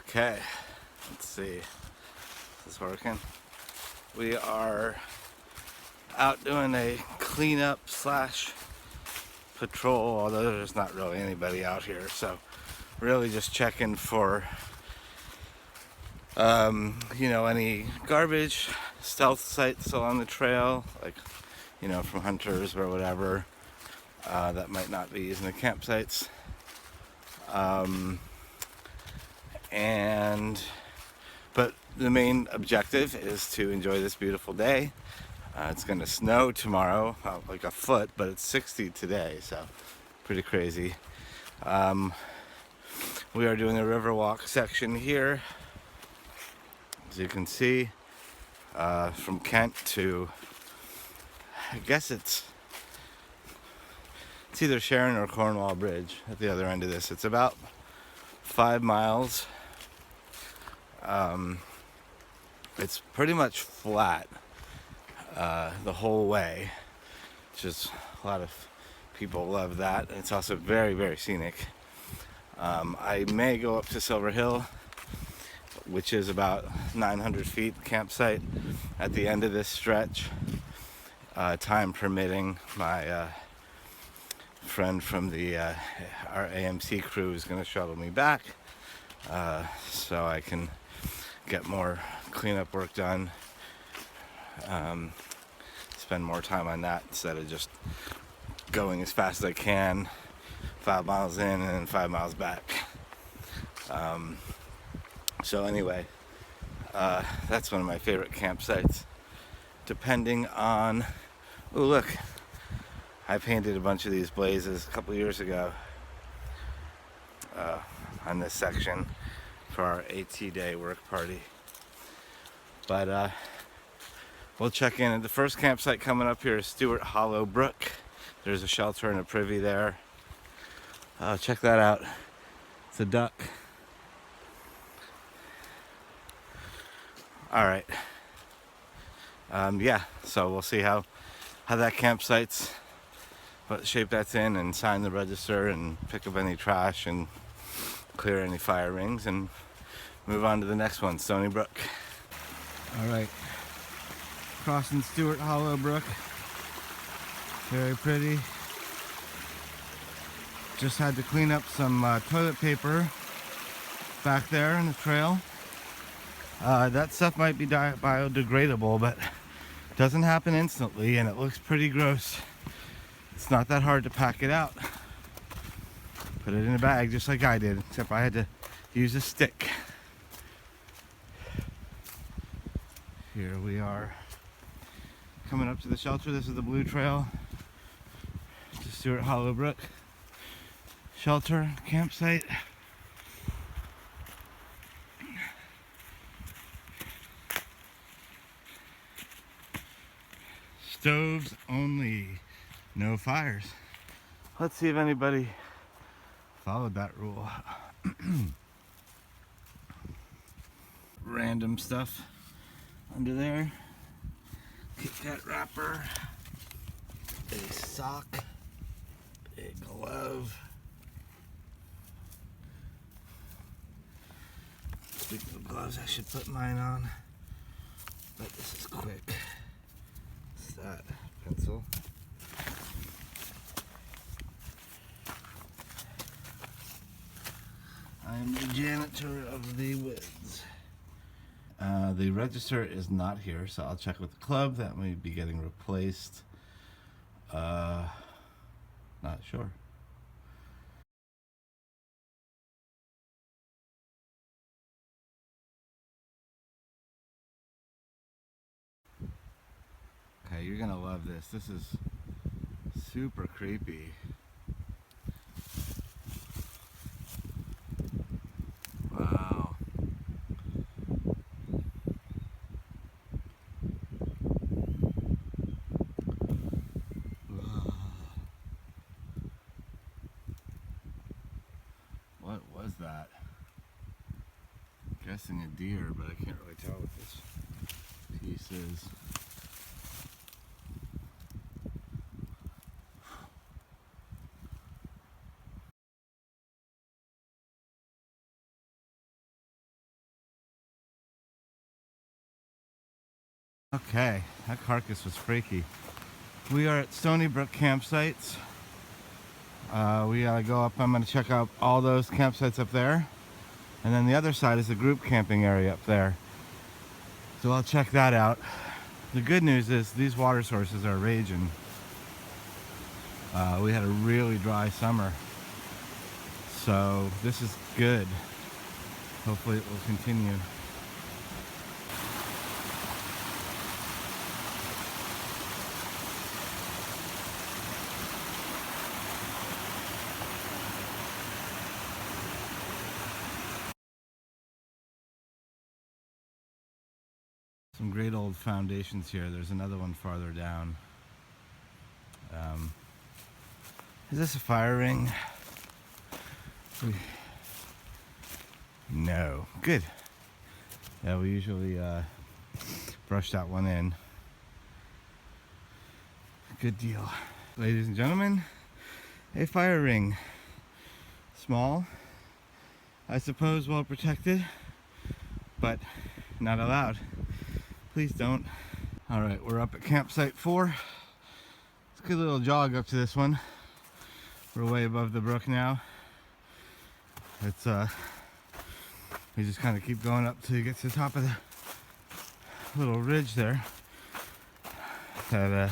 Okay, let's see. Is this working? We are out doing a cleanup slash patrol, although there's not really anybody out here, so really just checking for any garbage, stealth sites along the trail, like from hunters or whatever, that might not be using the campsites. But the main objective is to enjoy this beautiful day. It's going to snow tomorrow, like a foot, but it's 60 today, so pretty crazy. We are doing the river walk section here, as you can see, from Kent to, I guess it's either Sharon or Cornwall Bridge at the other end of this. It's about 5 miles. It's pretty much flat the whole way, which is a lot of people love that. And it's also very, very scenic. I may go up to Silver Hill, which is about 900 feet campsite at the end of this stretch, time permitting. My friend from our AMC crew is going to shuttle me back, so I can get more cleanup work done, spend more time on that instead of just going as fast as I can, 5 miles in and then 5 miles back. So anyway, that's one of my favorite campsites, depending on, oh look, I painted a bunch of these blazes a couple years ago on this section for our AT day work party. But we'll check in. The first campsite coming up here is Stewart Hollow Brook. There's a shelter and a privy there. Check that out. It's a duck. All right. Yeah, so we'll see how that campsite's, what shape that's in, and sign the register and pick up any trash and clear any fire rings and move on to the next one, Stony Brook. All right, crossing Stewart Hollow Brook. Very pretty. Just had to clean up some toilet paper back there in the trail. That stuff might be biodegradable, but it doesn't happen instantly, and it looks pretty gross. It's not that hard to pack it out. Put it in a bag just like I did, except I had to use a stick. Here we are coming up to the shelter. This is the Blue Trail to Stewart Hollow Brook shelter campsite. Stoves only, no fires. Let's see if anybody followed that rule. Random stuff under there. Kit Kat wrapper, a sock, a glove. Speaking of gloves, I should put mine on, but this is quick. What's that? Pencil. I am the janitor of the woods. The register is not here, so I'll check with the club. That may be getting replaced. Not sure. Okay, you're gonna love this. This is super creepy. Wow. What was that? I'm guessing a deer, but I can't really tell what this piece is. Okay, that carcass was freaky. We are at Stony Brook campsites. We gotta go up. I'm gonna check out all those campsites up there. And then the other side is the group camping area up there. So I'll check that out. The good news is these water sources are raging. We had a really dry summer. So this is good. Hopefully it will continue. Some great old foundations here. There's another one farther down. Is this a fire ring? No. Good. Yeah, we usually brush that one in. Good deal. Ladies and gentlemen, a fire ring. Small, I suppose, well protected, but not allowed. Please don't. All right, we're up at campsite 4. It's a good little jog up to this one. We're way above the brook now. It's we just kind of keep going up till you get to the top of the little ridge there. That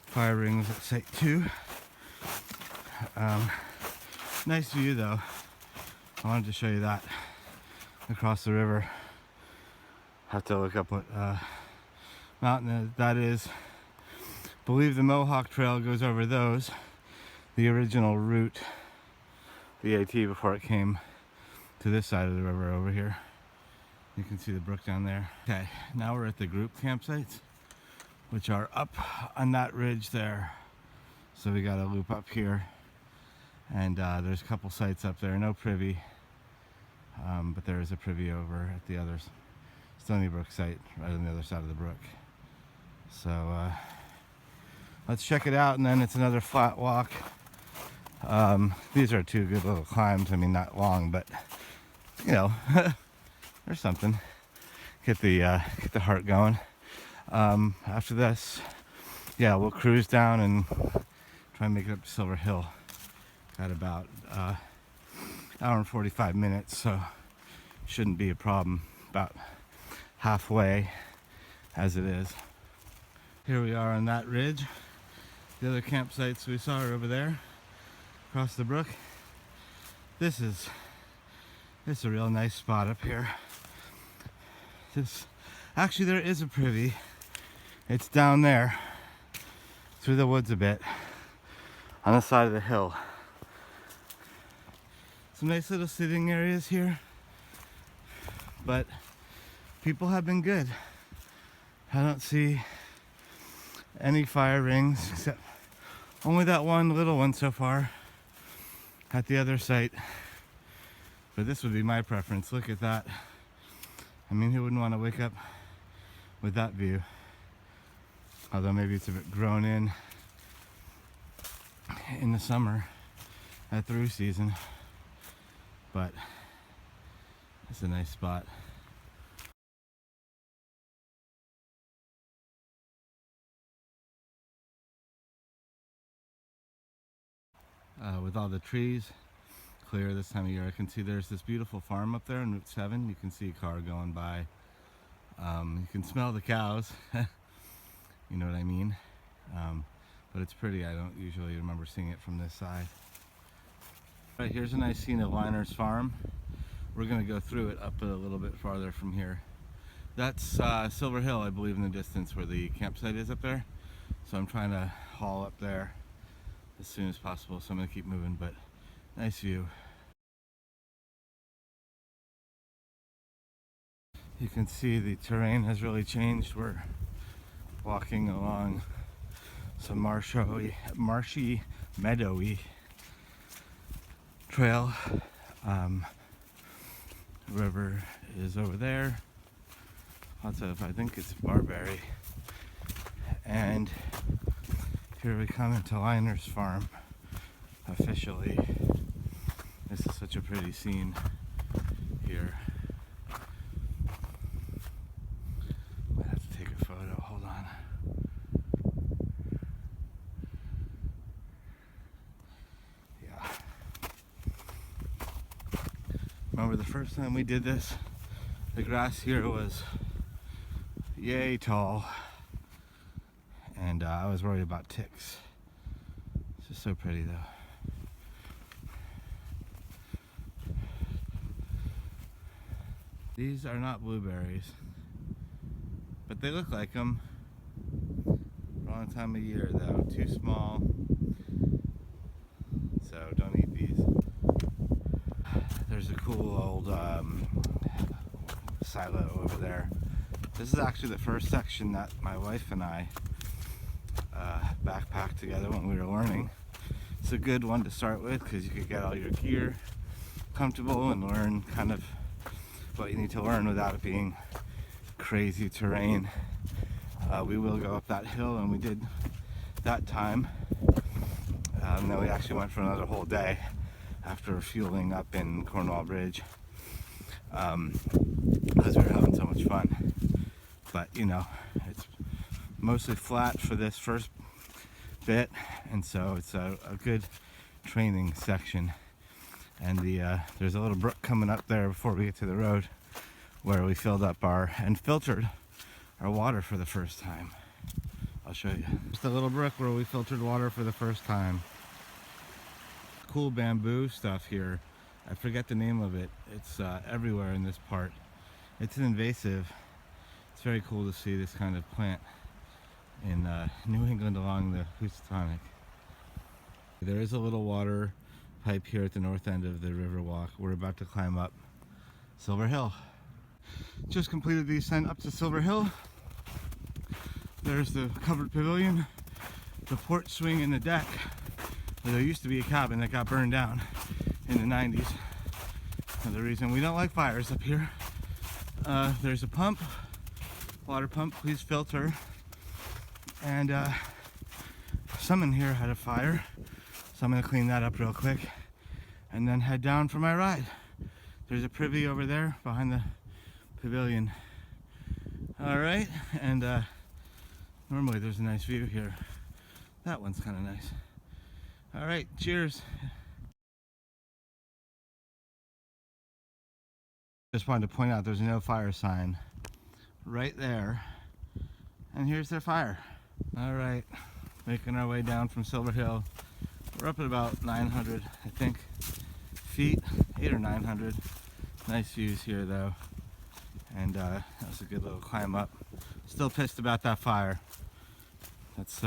fire ring was at site 2. Nice view though. I wanted to show you that across the river. Have to look up what mountain that is. Believe the Mohawk Trail goes over those. The original route, the AT, before it came to this side of the river over here. You can see the brook down there. Okay, now we're at the group campsites, which are up on that ridge there. So we got to loop up here, and there's a couple sites up there. No privy, but there is a privy over at the other Stony Brook site, right on the other side of the brook. So let's check it out, and then it's another flat walk. These are 2 good little climbs. I mean, not long, but you know, there's something. Get the heart going. After this, yeah, we'll cruise down and try and make it up to Silver Hill. Got about hour and 45 minutes, so shouldn't be a problem. About halfway as it is. Here we are on that ridge. The other campsites we saw are over there across the brook. This is a real nice spot up here. Actually, there is a privy. It's down there through the woods a bit on the side of the hill. Some nice little sitting areas here, but people have been good. I don't see any fire rings, except only that one little one so far at the other site. But this would be my preference. Look at that. I mean, who wouldn't want to wake up with that view? Although maybe it's a bit grown in the summer at through season. But it's a nice spot. With all the trees clear this time of year, I can see there's this beautiful farm up there on Route 7. You can see a car going by. You can smell the cows. You know what I mean? But it's pretty. I don't usually remember seeing it from this side. Right, here's a nice scene of Liner's farm. We're going to go through it up a little bit farther from here. That's Silver Hill, I believe, in the distance where the campsite is up there. So I'm trying to haul up there as soon as possible, so I'm going to keep moving, but nice view. You can see the terrain has really changed. We're walking along some marshy, meadowy trail. River is over there. Lots of, I think it's barberry. And here we come into Liner's farm officially. This is such a pretty scene here. Might have to take a photo. remember the first time we did this, the grass here was yay tall, and I was worried about ticks. It's just so pretty though. These are not blueberries, but they look like them. Wrong time of year though, too small, so don't eat these. There's a cool old silo over there. This is actually the first section that my wife and I backpacked together when we were learning. It's a good one to start with because you could get all your gear comfortable and learn kind of what you need to learn without it being crazy terrain. We will go up that hill, and we did that time. And then we actually went for another whole day after fueling up in Cornwall Bridge, because we were having so much fun. But you know, it's mostly flat for this first bit, and so it's a good training section. And there's a little brook coming up there before we get to the road, where we filled up and filtered our water for the first time. I'll show you. It's the little brook where we filtered water for the first time. Cool bamboo stuff here. I forget the name of it. It's everywhere in this part. It's an invasive. It's very cool to see this kind of plant in New England along the Housatonic. There is a little water pipe here at the north end of the river walk. We're about to climb up Silver Hill. Just completed the ascent up to Silver Hill. There's the covered pavilion, the porch swing, and the deck. There used to be a cabin that got burned down in the 90s. Another reason we don't like fires up here. There's a pump, water pump, please filter. And someone here had a fire, so I'm gonna clean that up real quick and then head down for my ride. There's a privy over there behind the pavilion. All right, and normally there's a nice view here. That one's kind of nice. All right, cheers. Just wanted to point out there's no fire sign right there, and here's their fire. All right, making our way down from Silver Hill. We're up at about 900, I think, feet, 800 or 900. Nice views here though, and that was a good little climb up. Still pissed about that fire. That's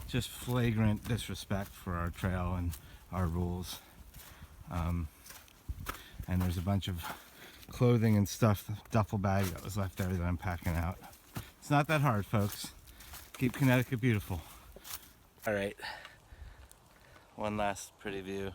just flagrant disrespect for our trail and our rules. And there's a bunch of clothing and stuff, duffel bag that was left there that I'm packing out. It's not that hard, folks. Keep Connecticut beautiful. All right, one last pretty view.